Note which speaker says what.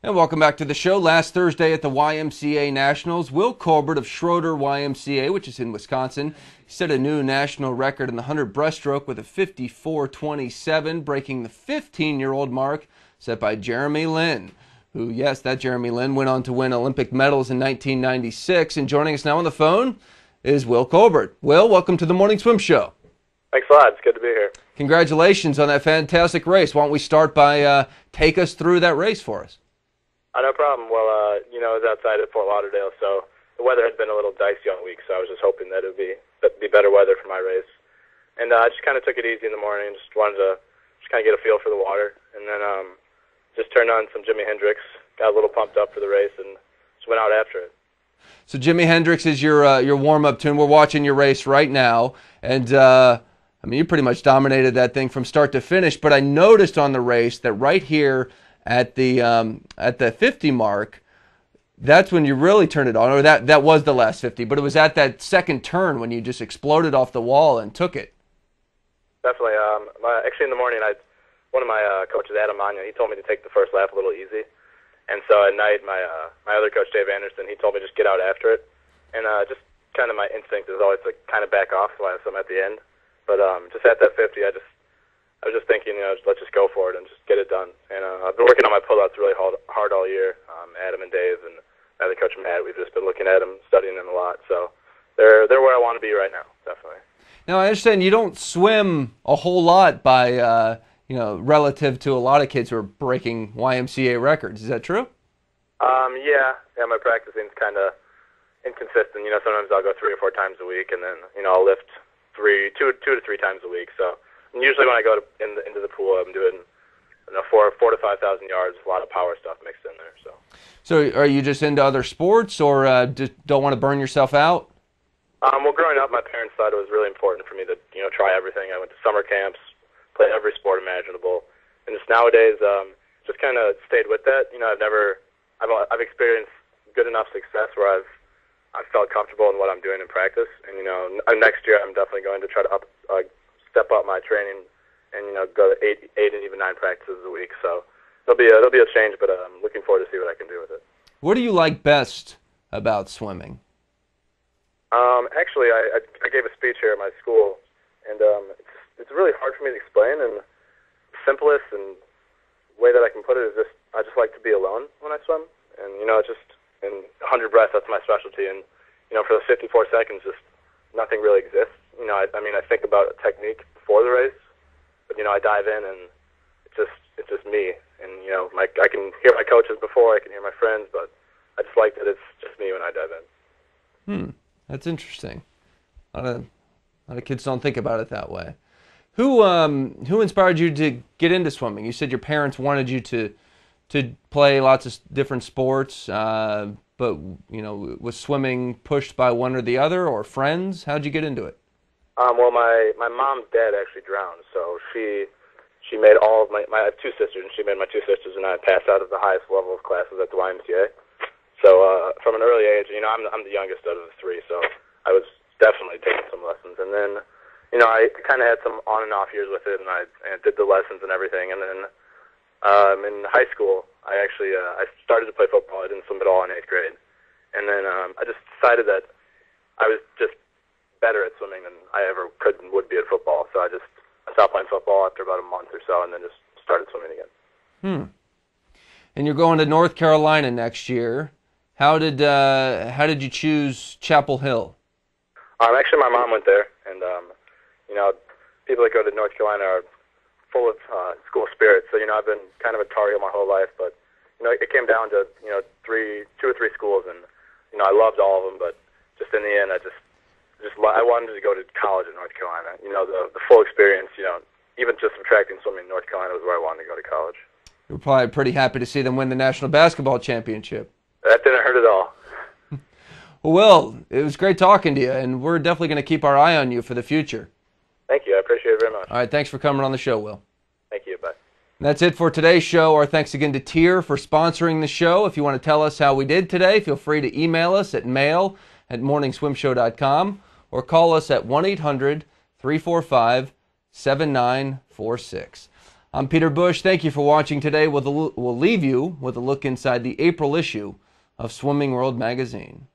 Speaker 1: And welcome back to the show. Last Thursday at the YMCA Nationals, Will Colbert of Schroeder YMCA, which is in Wisconsin, set a new national record in the 100 breaststroke with a 54.27, breaking the 15-year-old mark set by Jeremy Lin, who, yes, that Jeremy Lin went on to win Olympic medals in 1996. And joining us now on the phone is Will Colbert. Will, welcome to the Morning Swim Show.
Speaker 2: Thanks a lot. It's good to be here.
Speaker 1: Congratulations on that fantastic race. Why don't we start by take us through that race for us?
Speaker 2: No problem. Well, it was outside of Fort Lauderdale, so the weather had been a little dicey all week, so I was just hoping that it would be better weather for my race. And I just kind of took it easy in the morning, just wanted to just kind of get a feel for the water. And then just turned on some Jimi Hendrix, got a little pumped up for the race, and just went out after it.
Speaker 1: So Jimi Hendrix is your warm-up tune. We're watching your race right now, and you pretty much dominated that thing from start to finish. But I noticed on the race that right here at the 50 mark, that's when you really turned it on, or that was the last 50. But it was at that second turn when you just exploded off the wall and took it.
Speaker 2: Definitely. Actually, in the morning, one of my coaches, Adam Manya, he told me to take the first lap a little easy. And so at night, my other coach, Dave Anderson, he told me just get out after it. And just kind of my instinct is always to kind of back off so I'm at the end. But just at that 50, I was just thinking, let's just go for it and just get it done. And I've been working on my pullouts really hard all year. Adam and Dave and my other coach, Matt, we've just been looking at them, studying them a lot. So they're where I want to be right now, definitely.
Speaker 1: Now, I understand you don't swim a whole lot by, relative to a lot of kids who are breaking YMCA records. Is that true?
Speaker 2: Yeah, my practicing's kind of inconsistent. Sometimes I'll go 3 or 4 times a week, and then, I'll lift two to three times a week. So usually when I go into the pool, I'm doing 4,000 to 5,000 yards, a lot of power stuff mixed in there.
Speaker 1: So are you just into other sports, or just don't want to burn yourself out?
Speaker 2: Well, growing up, my parents thought it was really important for me to try everything. I went to summer camps, played every sport imaginable, and just nowadays just kind of stayed with that. I've experienced good enough success where I've felt comfortable in what I'm doing in practice, and next year I'm definitely going to try to step up my training and go to 8 and even 9 practices a week. So it'll be a change, but I'm looking forward to see what I can do with it.
Speaker 1: What do you like best about swimming?
Speaker 2: Actually, I gave a speech here at my school, and it's really hard for me to explain. And the simplest and way that I can put it is I just like to be alone when I swim, and just in 100 breaths, that's my specialty. And for the 54 seconds, just nothing really exists. I think about a technique before the race, but I dive in and it's just me. And I can hear my coaches before, I can hear my friends, but I just like that it's just me when I dive in.
Speaker 1: That's interesting. A lot of kids don't think about it that way. Who inspired you to get into swimming? You said your parents wanted you to play lots of different sports, but was swimming pushed by one or the other, or friends? How'd you get into it?
Speaker 2: Well, my mom's dad actually drowned, so she made all of I have 2 sisters, and she made my 2 sisters and I pass out of the highest level of classes at the YMCA. So from an early age, I'm the youngest out of the 3, so I was definitely taking some lessons. And then, I kind of had some on and off years with it, and I did the lessons and everything. And then in high school, I started to play football. I didn't swim at all in 8th grade. And then I just decided that I was just better at swimming than I ever could and would be at football. So I stopped playing football after about a month or so, and then just started swimming again.
Speaker 1: And you're going to North Carolina next year. How did you choose Chapel Hill?
Speaker 2: Actually, my mom went there, and people that go to North Carolina are full of school spirit. So I've been kind of a Tar Heel my whole life, but it came down to 2 or 3 schools, and I loved all of them. But just in the end, I wanted to go to college in North Carolina. The full experience. Even just subtracting swimming, North Carolina was where I wanted to go to college.
Speaker 1: You were probably pretty happy to see them win the National Basketball Championship.
Speaker 2: That didn't hurt at all.
Speaker 1: Well, Will, it was great talking to you, and we're definitely going to keep our eye on you for the future.
Speaker 2: Thank you. I appreciate it very much.
Speaker 1: All right, thanks for coming on the show, Will.
Speaker 2: Thank you. Bye.
Speaker 1: And that's it for today's show. Our thanks again to Tier for sponsoring the show. If you want to tell us how we did today, feel free to email us at mail@morningswimshow.com or call us at 1-800-345-7946. I'm Peter Busch. Thank you for watching today. We'll leave you with a look inside the April issue of Swimming World magazine.